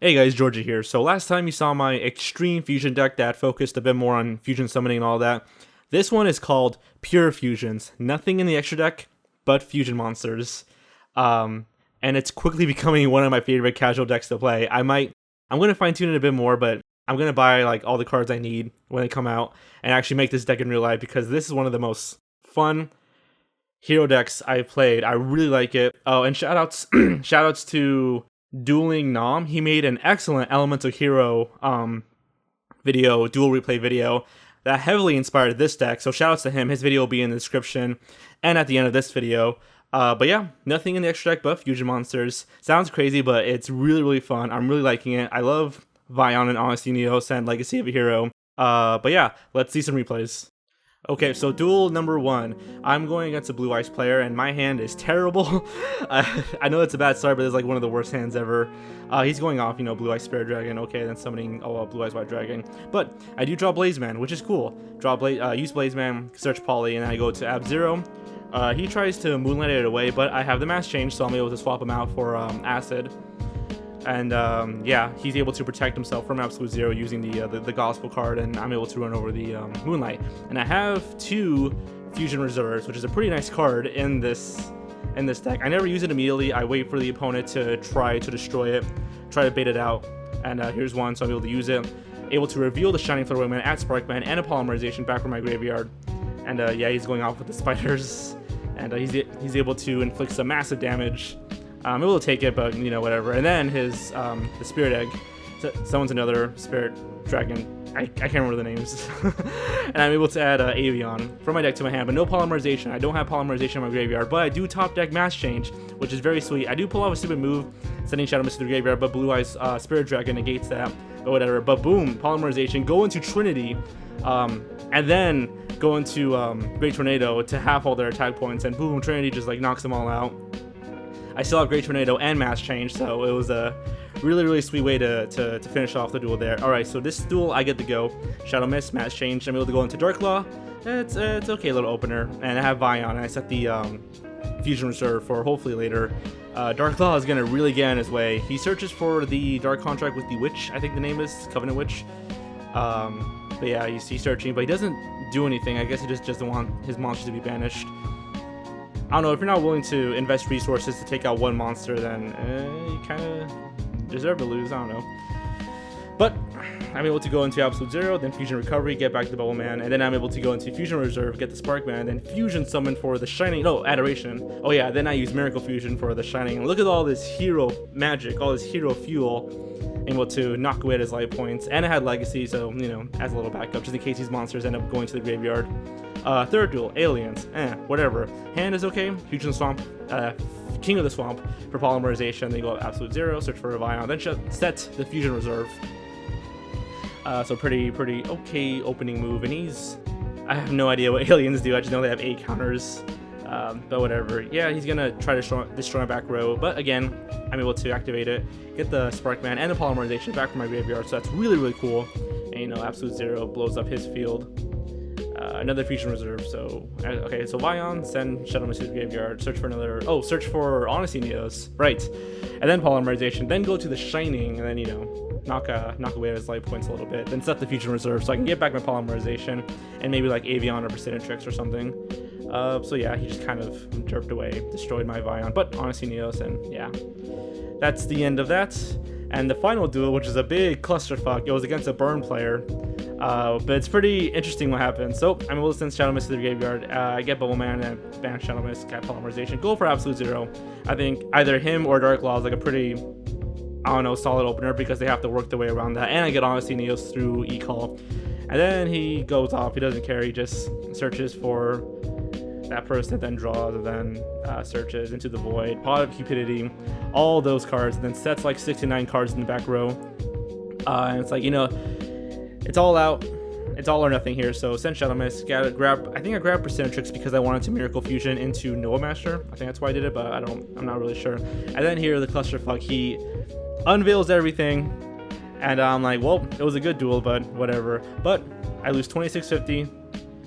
Hey guys, Georgia here. So last time you saw my Extreme Fusion deck that focused a bit more on fusion summoning and all that. This one is called Pure Fusions. Nothing in the extra deck but fusion monsters. And it's quickly becoming one of my favorite casual decks to play. I'm gonna fine tune it a bit more, but I'm gonna buy like all the cards I need when they come out and actually make this deck in real life because this is one of the most fun hero decks I've played. I really like it. Oh, and shoutouts to Dueling Nom. He made an excellent Elemental Hero video, dual replay video that heavily inspired this deck. So shoutouts to him. His video will be in the description and at the end of this video. But yeah, nothing in the extra deck but fusion monsters. Sounds crazy, but it's really, really fun. I'm really liking it. I love Vion and Honesty Neos and Legacy of a Hero. But yeah, let's see some replays. Okay, so duel number 1. I'm going against a Blue Eyes player, and my hand is terrible. I know it's a bad start, but it's like one of the worst hands ever. He's going off, Blue Eyes Spirit Dragon. Okay, then summoning Blue Eyes White Dragon. But I do draw Blazeman, which is cool. Use Blazeman, search Poly, and then I go to Ab-Zero. He tries to Moonlight it away, but I have the mass change, so I'm able to swap him out for Acid. And yeah, he's able to protect himself from Absolute Zero using the Gospel card, and I'm able to run over the Moonlight. And I have 2 Fusion Reserves, which is a pretty nice card in this deck. I never use it immediately. I wait for the opponent to try to destroy it, try to bait it out. And here's one, so I'm able to use it. Able to reveal the Shining Flare at Sparkman and a Polymerization back from my graveyard. And yeah, he's going off with the spiders, and he's able to inflict some massive damage. I'm able to take it, but whatever. And then his the Spirit Egg summons another Spirit Dragon. I can't remember the names. And I'm able to add Avion from my deck to my hand, but no Polymerization. I don't have Polymerization in my graveyard, but I do top deck Mass Change, which is very sweet. I do pull off a stupid move, sending Shadow Mist to the graveyard, but Blue Eyes Spirit Dragon negates that, but whatever. But boom, Polymerization, go into Trinity, and then go into Great Tornado to half all their attack points, and boom, Trinity just like knocks them all out. I still have Great Tornado and Mass Change, so it was a really, really sweet way to finish off the duel there. Alright, so this duel, I get to go. Shadow Mist, Mass Change, I'm able to go into Dark Claw. It's okay, little opener. And I have Vion, and I set the Fusion Reserve for hopefully later. Dark Claw is going to really get in his way. He searches for the Dark Contract with the Witch, I think the name is, Covenant Witch. But yeah, he's searching, but he doesn't do anything. I guess he just doesn't want his monsters to be banished. I don't know, if you're not willing to invest resources to take out one monster, then you kind of deserve to lose, I don't know. But I'm able to go into Absolute Zero, then Fusion Recovery, get back to Bubble Man, and then I'm able to go into Fusion Reserve, get the Sparkman, then Fusion Summon for the Shining, no, Adoration. Oh yeah, then I use Miracle Fusion for the Shining. And look at all this hero magic, all this hero fuel, able to knock away at his life points. And I had Legacy, so, as a little backup, just in case these monsters end up going to the graveyard. Third duel, Aliens, whatever. Hand is okay, Fusion Swamp, King of the Swamp for Polymerization, then you go Absolute Zero, search for a Vion, then set the Fusion Reserve. So pretty okay opening move, and I have no idea what aliens do, I just know they have 8 counters, but whatever. Yeah, he's gonna try to destroy my back row, but again, I'm able to activate it, get the Sparkman and the Polymerization back from my graveyard, so that's really, really cool. And Absolute Zero blows up his field. Another Fusion Reserve, so okay, so Vion, send Shadow Mist to the graveyard, search for Honesty Neos, right, and then Polymerization, then go to the Shining, and then knock away at his life points a little bit, then set the Fusion Reserve so I can get back my Polymerization, and maybe like Avion or Precision-Trix or something. So yeah, he just kind of derped away, destroyed my Vion, but Honesty Neos, and yeah, that's the end of that. And the final duel, which is a big clusterfuck, it was against a Burn player. But it's pretty interesting what happens. So I'm able to send Shadow Mist to the graveyard. I get Bubble Man and ban Shadow Mist, get Polymerization, go for Absolute Zero. I think either him or Dark Claw is like a pretty, solid opener because they have to work their way around that. And I get Honesty Neos through E-Call. And then he goes off. He doesn't care. He just searches for that person, then draws, and then searches into the void, Pot of Cupidity, all those cards, and then sets like 69 cards in the back row. And it's like, it's all out. It's all or nothing here. So send Shadow Mist. I think I grabbed Precision-Trix because I wanted to Miracle Fusion into Noah Master. I think that's why I did it, but I'm not really sure. And then here, the clusterfuck, he unveils everything. And I'm like, well, it was a good duel, but whatever. But I lose 2650.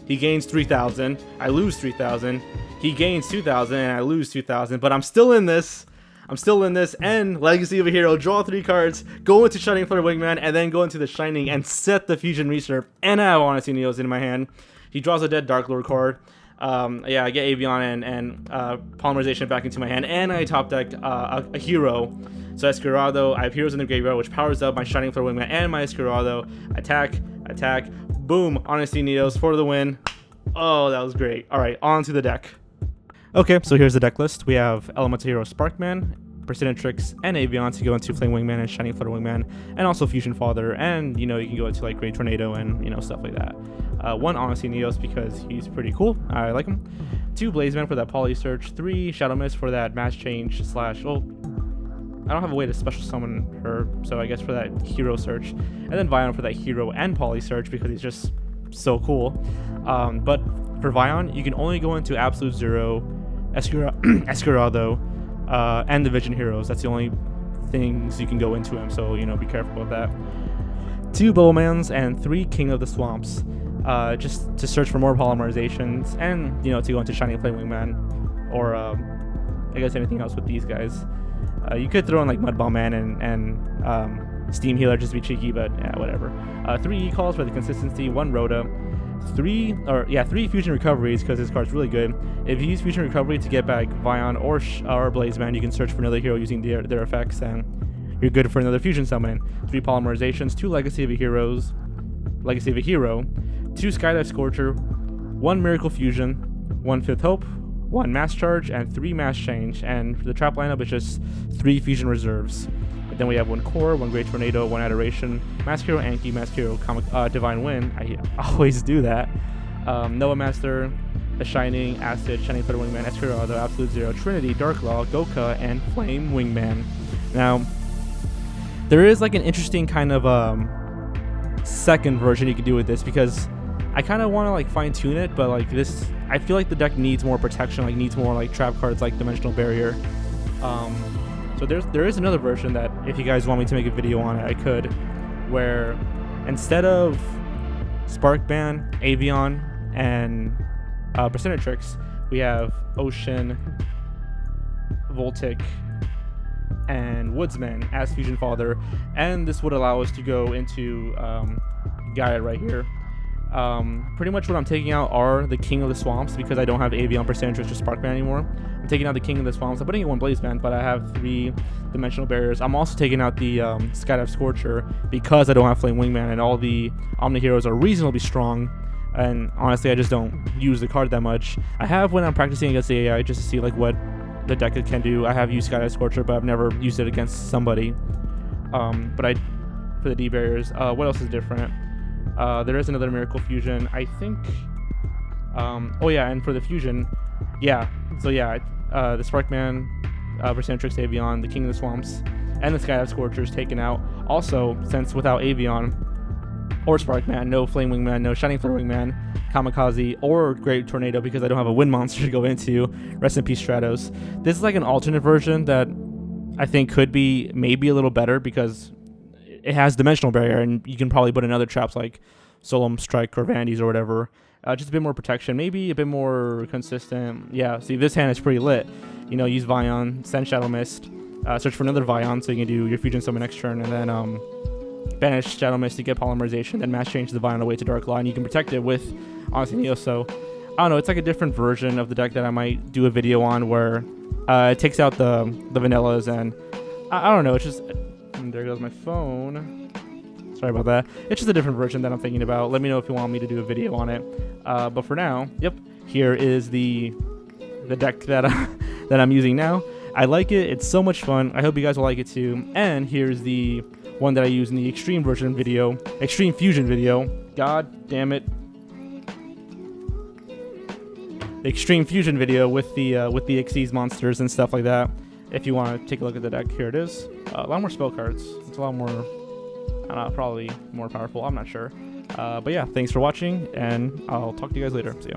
He gains 3,000. I lose 3,000. He gains 2,000, and I lose 2,000. But I'm still in this. I'm still in this, and Legacy of a Hero, draw 3 cards, go into Shining Flare Wingman, and then go into the Shining and set the Fusion Reserve, and I have Honesty Neos in my hand. He draws a dead Dark Lord card. Yeah, I get Avion and Polymerization back into my hand, and I top deck a hero. So Escurado, I have heroes in the graveyard, which powers up my Shining Flare Wingman and my Escurado. Attack, attack, boom, Honesty Neos for the win. Oh, that was great. Alright, on to the deck. Okay, so here's the deck list. We have Elemental Hero Sparkman, Persinatrix, and Avion to go into Flame Wingman and Shining Flare Wingman, and also Fusion Father, and you know, you can go into like Great Tornado and you know, stuff like that. 1 Honesty Neos because he's pretty cool. I like him. 2 Blazeman for that Poly Search. 3 Shadow Mist for that Mass Change / well, I don't have a way to special summon her, so I guess for that Hero Search. And then Vion for that Hero and Poly Search because he's just so cool. But for Vion, you can only go into Absolute Zero, Escurado, and the Vision Heroes. That's the only things you can go into him, so you know, be careful about that. 2 Bowmans and 3 King of the Swamps, just to search for more polymerizations, and you know, to go into Shining Flame Wingman, or I guess anything else with these guys. You could throw in like Mudball Man and Steam Healer just to be cheeky, but yeah, whatever. 3 E-Calls for the consistency, 1 Rhoda, 3 Fusion Recoveries because this card's really good. If you use Fusion Recovery to get back Vion or Blazeman, you can search for another hero using their effects, and you're good for another Fusion Summon. 3 Polymerizations, 2 Legacy of a Hero, 2 Skydive Scorcher, 1 Miracle Fusion, 1 Fifth Hope, 1 Mass Charge, and 3 Mass Change. And for the trap lineup, it's just 3 Fusion Reserves. And then we have 1 Core, 1 Great Tornado, 1 Adoration, Mask Hero Anki, Mask Hero Divine Wind. I always do that. Nova Master, The Shining, Acid, Shining Flare Wingman, Escurado, Absolute Zero, Trinity, Dark Law, Goka, and Flame Wingman. Now, there is like an interesting kind of second version you could do with this, because I kind of want to like fine tune it, but like this, I feel like the deck needs more protection, like needs more like trap cards like Dimensional Barrier. So there is another version that if you guys want me to make a video on it, I could, where instead of Sparkman, Avion, and Persinatrix, we have Ocean, Voltic, and Woodsman as Fusion Father, and this would allow us to go into Gaia right here. Pretty much what I'm taking out are the King of the Swamps because I don't have Avion, Persinatrix, or Sparkman anymore. I'm taking out the King of the Swamps. I'm putting in 1 Blazeman, but I have 3 Dimensional Barriers. I'm also taking out the Skydive Scorcher because I don't have Flame Wingman, and all the Omni Heroes are reasonably strong. And honestly, I just don't use the card that much. I have when I'm practicing against the AI just to see like what the deck can do. I have used Skydive Scorcher, but I've never used it against somebody. But for the D barriers, what else is different? There is another Miracle Fusion, I think. Oh yeah, and for the Fusion, yeah. So yeah, the Sparkman, Persinatrix, Avion, the King of the Swamps, and the Skydive Scorcher is taken out. Also, since without Avion or Sparkman, no Flame Wingman, no Shining Flare Wingman, Kamikaze, or Great Tornado because I don't have a Wind Monster to go into. Rest in peace, Stratos. This is like an alternate version that I think could be maybe a little better because it has Dimensional Barrier, and you can probably put in other traps like Solemn Strike or Vandy's or whatever. Just a bit more protection, maybe a bit more consistent. Yeah, see, this hand is pretty lit. You know, use Vion, send Shadow Mist, search for another Vion so you can do your Fusion Summon next turn, and then banish Shadow Mist to get Polymerization, then Mass Change the Vion away to Dark Law, and you can protect it with Honesty Neos. So, I don't know, it's like a different version of the deck that I might do a video on where it takes out the vanillas, and I don't know, it's just... And there goes my phone. Sorry about that. It's just a different version that I'm thinking about. Let me know if you want me to do a video on it. But for now, yep, here is the deck that that I'm using now. I like it. It's so much fun. I hope you guys will like it too. And here's the one that I use in the Extreme version video, Extreme Fusion video. God damn it. The Extreme Fusion video with the Xyz monsters and stuff like that. If you want to take a look at the deck, here it is. A lot more spell cards. It's a lot more, I don't know, probably more powerful. I'm not sure. But yeah, thanks for watching, and I'll talk to you guys later. See ya.